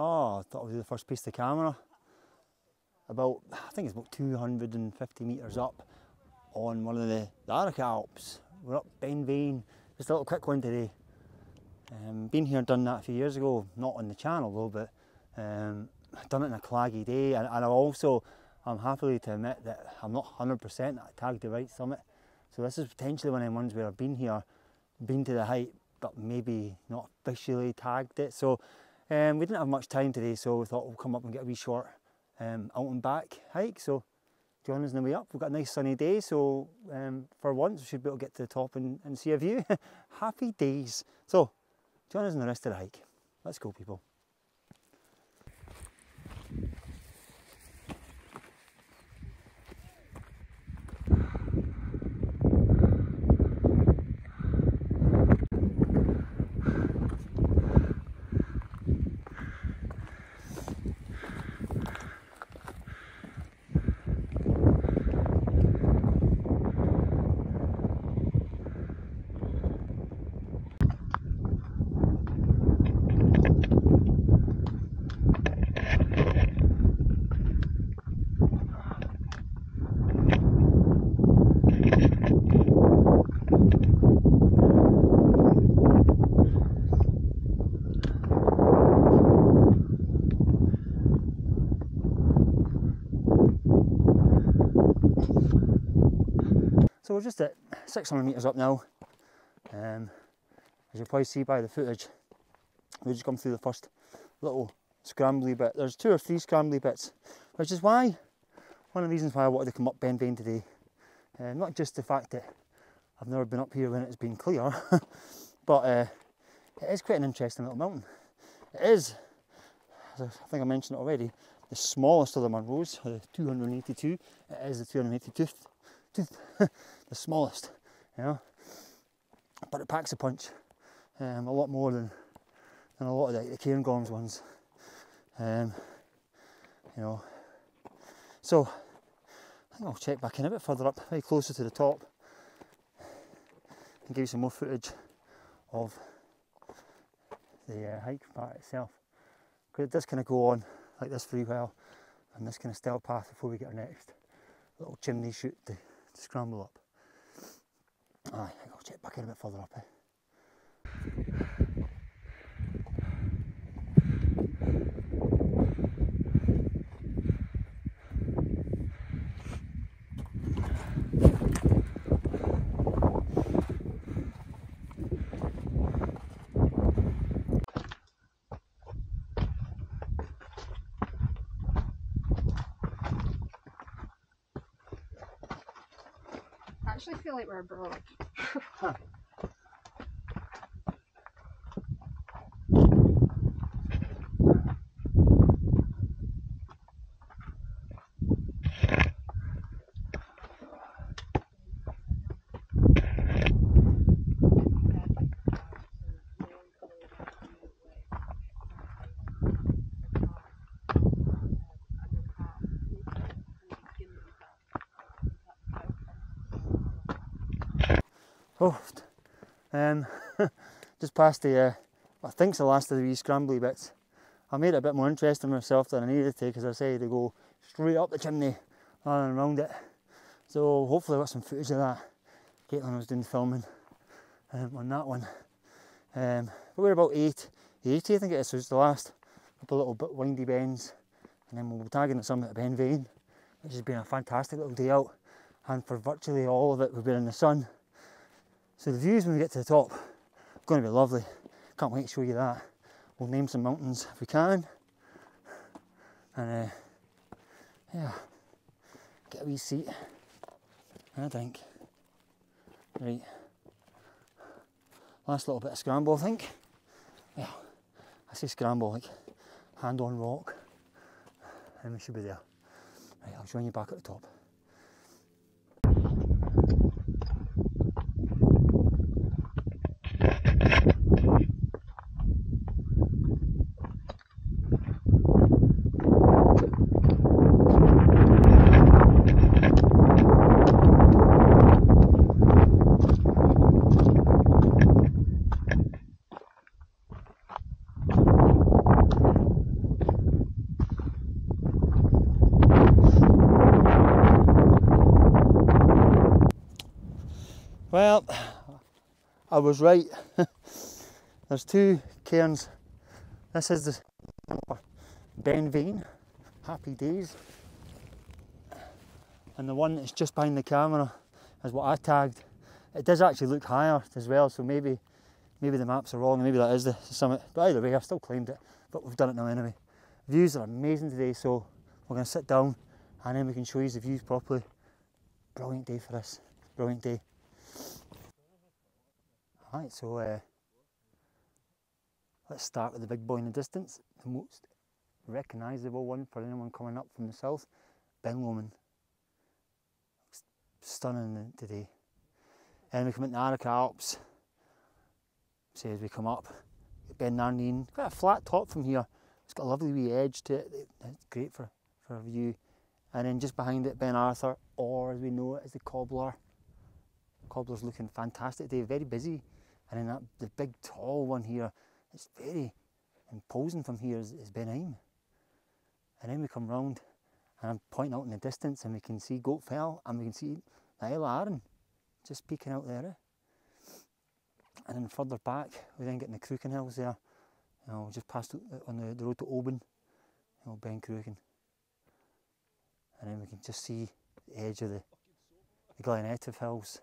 Oh, I thought I would do the first piece of the camera. About, I think it's about 250 metres up on one of the Arrochar Alps. We're up Ben Vane, just a little quick one today. Been here, done that a few years ago, not on the channel though, but done it in a claggy day, and I'm happily to admit that I'm not 100% that I tagged the right summit. So this is potentially one of the ones where I've been here, been to the height, but maybe not officially tagged it. So we didn't have much time today, so we thought we'll come up and get a wee short out and back hike. So join us on the way up. We've got a nice sunny day, so for once we should be able to get to the top and see a view. Happy days. So join us on the rest of the hike. Let's go, people. So we're just at 600 metres up now. As you'll probably see by the footage, we've just come through the first little scrambly bit. There's 2 or 3 scrambly bits, which is why, one of the reasons why I wanted to come up Ben Vane today. Not just the fact that I've never been up here when it's been clear, but it is quite an interesting little mountain. It is, as I think I mentioned it already, the smallest of the Munros, the 282. It is the 282th. The smallest, you know, but it packs a punch, a lot more than a lot of the Cairngorms ones, you know. So I think I'll check back in a bit further up, very closer to the top, and give you some more footage of the hike part itself, because it does kind of go on like this for a while, and this kind of stealth path before we get our next little chimney chute to scramble up. Aye, I'll check back in a bit further up. I actually feel like we're abroad. Huh. Oh, just past the, I think it's the last of the wee scrambly bits. I made it a bit more interesting myself than I needed to, because I decided to go straight up the chimney rather than around it. So hopefully I got some footage of that. Caitlin was doing filming on that one. But we're about 880 I think it is, so it's the last couple of little bit windy bends, and then we'll be tagging the summit at Ben Vane, which has been a fantastic little day out, and for virtually all of it we've been in the sun. So the views when we get to the top are going to be lovely. Can't wait to show you that. We'll name some mountains if we can. And yeah, get a wee seat and a drink. Right, last little bit of scramble I think. Yeah, I say scramble like hand on rock, and we should be there. Right, I'll join you back at the top. Well, I was right. There's two cairns. This is the Ben Vane, Happy Days. And the one that's just behind the camera is what I tagged. It does actually look higher as well, so maybe the maps are wrong, maybe that is the summit. But either way, I've still claimed it, but we've done it now anyway. Views are amazing today, so we're going to sit down and then we can show you the views properly. Brilliant day for this, brilliant day. Alright, so let's start with the big boy in the distance, the most recognisable one for anyone coming up from the south, Ben Vane. Stunning today. And we come into the Arrochar Alps. See as we come up, Ben Vane, quite a flat top from here. It's got a lovely wee edge to it. It's great for a view. And then just behind it, Ben Arthur, or as we know it as the Cobbler. Cobbler's looking fantastic today, very busy. And then the big tall one here, it's very imposing from here is Ben Vane. And then we come round and I'm pointing out in the distance and we can see Goat Fell and we can see the Isle of Arran just peeking out there. And then further back, we then get in the Crooken Hills there, you know, just past on the road to Oban, you know, Ben Crooken. And then we can just see the edge of the Glen Etive Hills.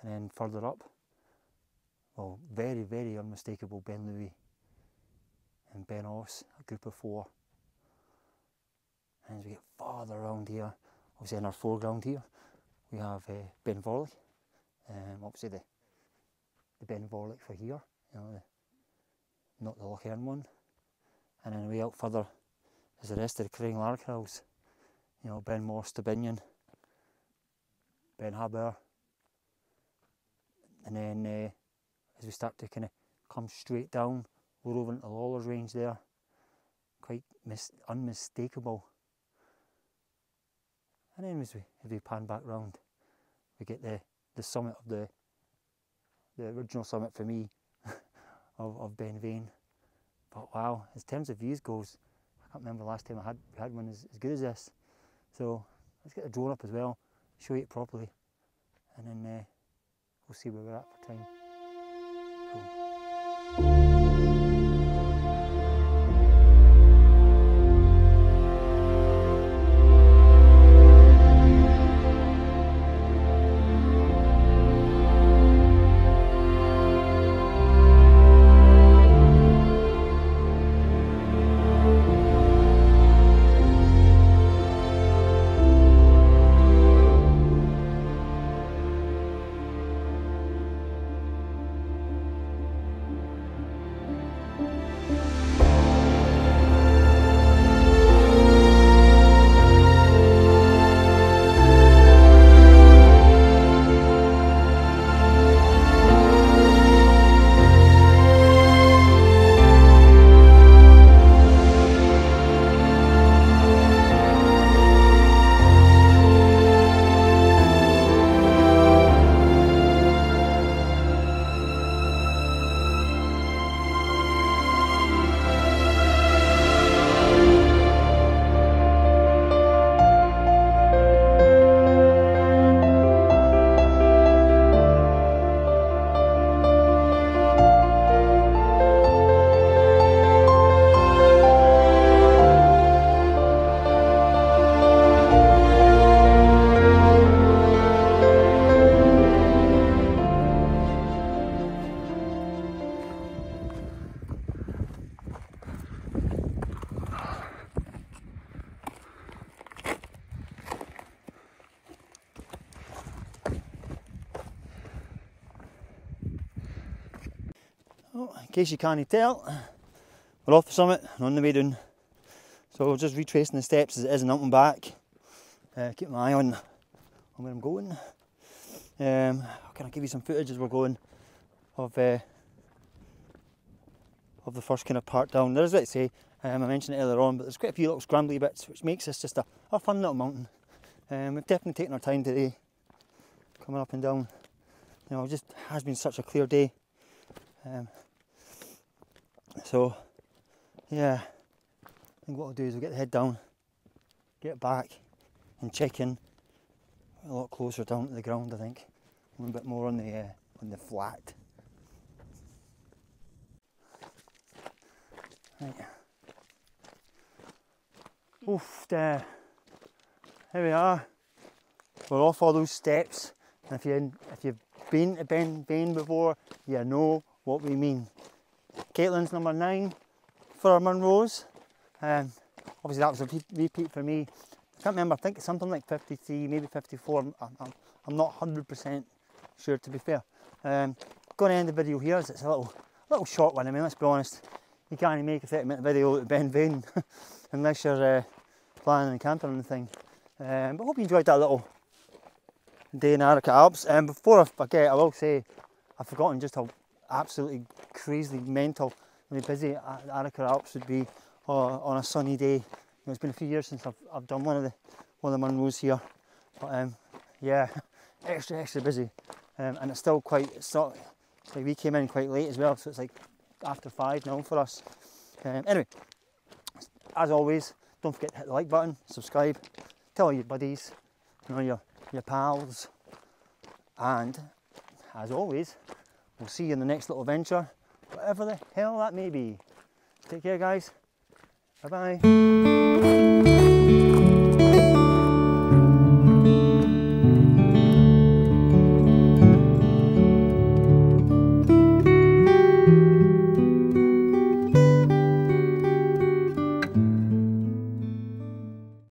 And then further up, well, very, very unmistakable Ben Louis and Ben Oss, a group of four. And as we get farther around here, obviously in our foreground here, we have Ben Vorlich. Obviously the Ben Vorlich for here, you know, not the Loch Earn one. And then way out further is the rest of the Craiglark Hills. You know, Ben Morse to Binion, Ben Haber. And then as we start to kind of come straight down, we're over into Lawler's Range there. Quite unmistakable. And then as we pan back round, we get the summit of the original summit for me of Ben Vane. But wow, as terms of views goes, I can't remember the last time we had one as good as this. So let's get the drone up as well, show you it properly, and then we'll see where we're at for time. Cool. Well, in case you can't tell, we're off the summit and on the way down. So just retracing the steps as it is and up and back. Keep my eye on where I'm going. Can I give you some footage as we're going of the first kind of part down. There is, let's say, I mentioned it earlier on, but there's quite a few little scrambly bits which makes this just a fun little mountain. We've definitely taken our time today, coming up and down. You know, it just has been such a clear day. So yeah, I think what we'll do is we'll get the head down, get back and check in A lot closer down to the ground, I think. A little bit more on the flat. Right. Oof, there. Here we are. We're off all those steps. And if you've been to Ben Vane before, you know what we mean. Caitlin's number 9 for our Munros. Obviously that was a repeat for me. I can't remember, I think it's something like 53, maybe 54. I'm not 100% sure, to be fair. Going to end the video here as it's a little short one. I mean, let's be honest, you can't make a 30-minute video at Ben Vane unless you're planning and camping on the thing. But I hope you enjoyed that little day in Arrochar Alps. Before I forget, I will say I've forgotten just how absolutely crazily mental and busy Arrochar Alps would be on a sunny day. It's been a few years since I've done one of the Munros here, but yeah, extra busy, and it's still quite. It's not like we came in quite late as well, so it's like after 5 now for us. Anyway, as always, don't forget to hit the like button, subscribe, tell all your buddies, you know, your pals, and as always, we'll see you in the next little venture, whatever the hell that may be. Take care, guys. Bye bye.